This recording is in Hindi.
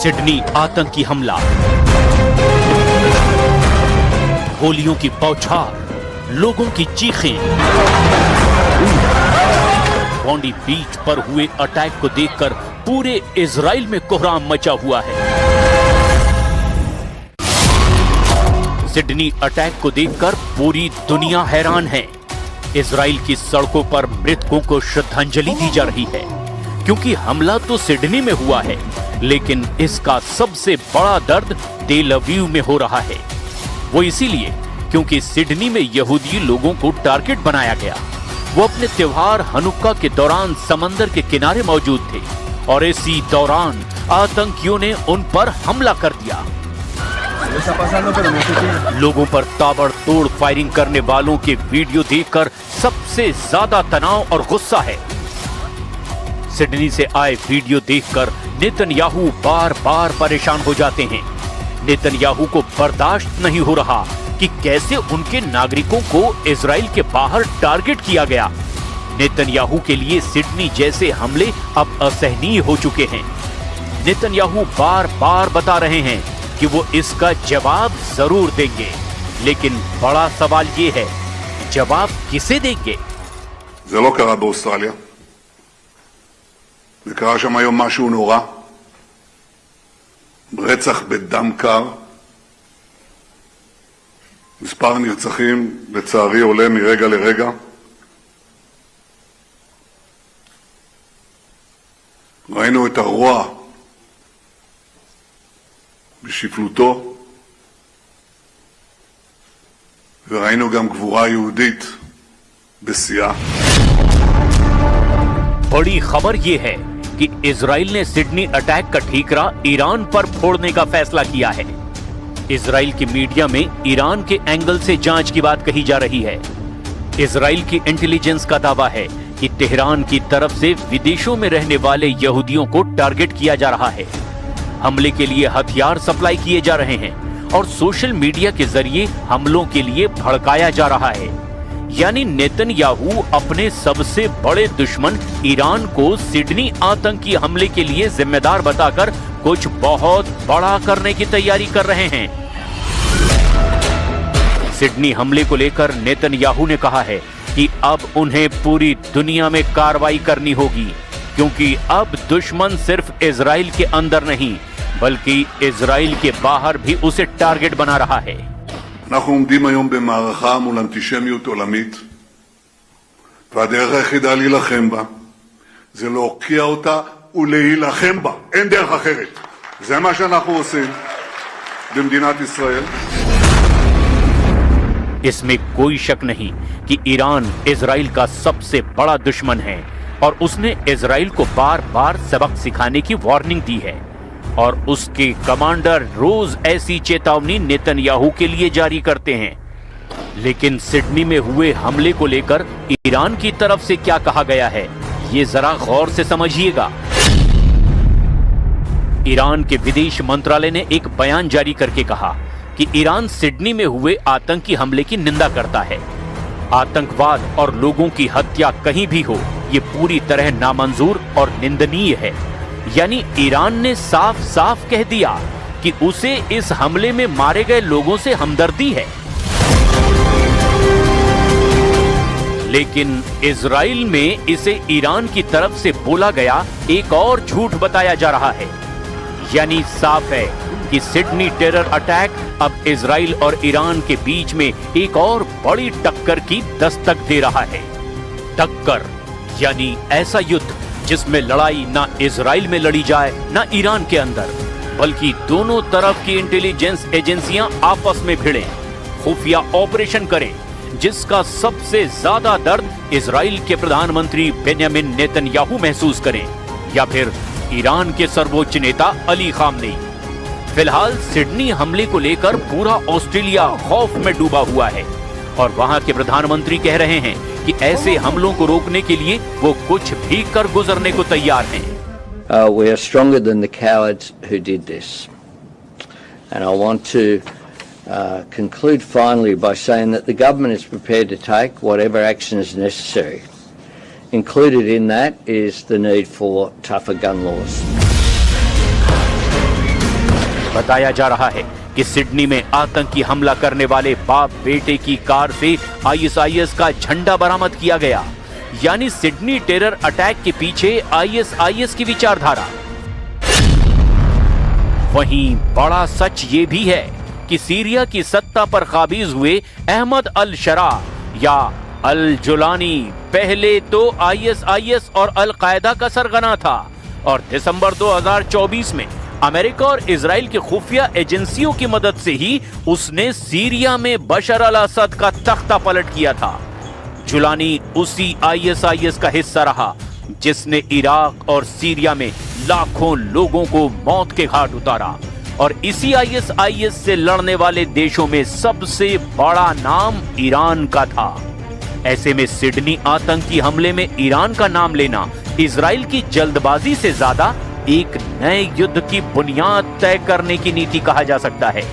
सिडनी आतंकी हमला, गोलियों की बौछार, लोगों की चीखें। बॉन्डी बीच पर हुए अटैक को देखकर पूरे इजराइल में कोहराम मचा हुआ है। सिडनी अटैक को देखकर पूरी दुनिया हैरान है। इजराइल की सड़कों पर मृतकों को श्रद्धांजलि दी जा रही है, क्योंकि हमला तो सिडनी में हुआ है, लेकिन इसका सबसे बड़ा दर्द तेल अवीव में हो रहा है। वो इसीलिए क्योंकि सिडनी में यहूदी लोगों को टारगेट बनाया गया। वो अपने त्योहार हनुक्का के दौरान समंदर के किनारे मौजूद थे और इसी दौरान आतंकियों ने उन पर हमला कर दिया। लोगों पर ताबड़तोड़ फायरिंग करने वालों के वीडियो देखकर सबसे ज्यादा तनाव और गुस्सा है। सिडनी से आए वीडियो देखकर नेतन्याहू बार बार परेशान हो जाते हैं। नेतन्याहू को बर्दाश्त नहीं हो रहा कि कैसे उनके नागरिकों को इजराइल के बाहर टारगेट किया गया। नेतन्याहू के लिए सिडनी जैसे हमले अब असहनीय हो चुके हैं। नेतन्याहू बार बार बता रहे हैं कि वो इसका जवाब जरूर देंगे, लेकिन बड़ा सवाल ये है, जवाब किसे देंगे? זה לא קרה באוסטרליה. זה קרה שם היום משהו נורא. רצח בדם קר. מספר נרצחים לצערי עולה מרגע לרגע. ראינו את הרוע בשפלותו, וראינו גם גבורה יהודית בשיאה. बड़ी खबर यह है कि इजराइल ने सिडनी अटैक का ठीकरा ईरान पर फोड़ने का फैसला किया है। इजराइल की मीडिया में ईरान के एंगल से जांच की बात कही जा रही है। इजराइल की इंटेलिजेंस का दावा है कि तेहरान की तरफ से विदेशों में रहने वाले यहूदियों को टारगेट किया जा रहा है। हमले के लिए हथियार सप्लाई किए जा रहे हैं और सोशल मीडिया के जरिए हमलों के लिए भड़काया जा रहा है। यानी नेतन्याहू अपने सबसे बड़े दुश्मन ईरान को सिडनी आतंकी हमले के लिए जिम्मेदार बताकर कुछ बहुत बड़ा करने की तैयारी कर रहे हैं। सिडनी हमले को लेकर नेतन्याहू ने कहा है कि अब उन्हें पूरी दुनिया में कार्रवाई करनी होगी, क्योंकि अब दुश्मन सिर्फ इजराइल के अंदर नहीं बल्कि इजराइल के बाहर भी उसे टारगेट बना रहा है। אנחנו עומדים היום במערכה מול אנטישמיות עולמית, והדרך היחידה להילחם בה זה להוקיע אותה ולהילחם בה. אין דרך אחרת. זה מה שאנחנו עושים במדינת ישראל. इसमें कोई शक नहीं कि ईरान इजराइल का सबसे बड़ा दुश्मन है और उसने इजराइल को बार बार सबक सिखाने की वार्निंग दी है और उसके कमांडर रोज ऐसी चेतावनी नेतन्याहू के लिए जारी करते हैं। लेकिन सिडनी में हुए हमले को लेकर ईरान की तरफ से क्या कहा गया है, ये जरा गौर से समझिएगा। ईरान के विदेश मंत्रालय ने एक बयान जारी करके कहा कि ईरान सिडनी में हुए आतंकी हमले की निंदा करता है। आतंकवाद और लोगों की हत्या कहीं भी हो, ये पूरी तरह नामंजूर और निंदनीय है। यानी ईरान ने साफ साफ कह दिया कि उसे इस हमले में मारे गए लोगों से हमदर्दी है। लेकिन इजराइल में इसे ईरान की तरफ से बोला गया एक और झूठ बताया जा रहा है। यानी साफ है कि सिडनी टेरर अटैक अब इजराइल और ईरान के बीच में एक और बड़ी टक्कर की दस्तक दे रहा है। टक्कर यानी ऐसा युद्ध जिसमें लड़ाई ना इजराइल में लड़ी जाए ना ईरान के अंदर, बल्कि दोनों तरफ की इंटेलिजेंस एजेंसियां आपस में भिड़ें, खुफिया ऑपरेशन करें, जिसका सबसे ज्यादा दर्द इजराइल के प्रधानमंत्री बेंयामिन नेतन्याहू महसूस करें या फिर ईरान के सर्वोच्च नेता अली खामनेई। फिलहाल सिडनी हमले को लेकर पूरा ऑस्ट्रेलिया खौफ में डूबा हुआ है और वहां के प्रधानमंत्री कह रहे हैं कि ऐसे हमलों को रोकने के लिए वो कुछ भी कर गुजरने को तैयार हैं। We are stronger than the cowards who did this. And I want to conclude finally by saying that the government is prepared to take whatever action is necessary. Included in that is the need for tougher gun laws. बताया जा रहा है कि सिडनी में आतंकी हमला करने वाले बाप बेटे की कार से आईएसआईएस का झंडा बरामद किया गया। यानी सिडनी टेरर अटैक के पीछे आईएसआईएस की विचारधारा। वहीं बड़ा सच ये भी है कि सीरिया की सत्ता पर काबिज हुए अहमद अल शरा या अल जुलानी पहले तो आईएसआईएस और अल कायदा का सरगना था और दिसंबर 2024 में अमेरिका और इजराइल की खुफिया एजेंसियों की मदद से ही उसने सीरिया में बशर अल असद का तख्ता पलट किया था। जुलानी उसी आईएसआईएस का हिस्सा रहा जिसने इराक और सीरिया में लाखों लोगों को मौत के घाट उतारा और इसी आईएसआईएस से लड़ने वाले देशों में सबसे बड़ा नाम ईरान का था। ऐसे में सिडनी आतंकी हमले में ईरान का नाम लेना इजराइल की जल्दबाजी से ज्यादा एक नए युद्ध की बुनियाद तय करने की नीति कहा जा सकता है।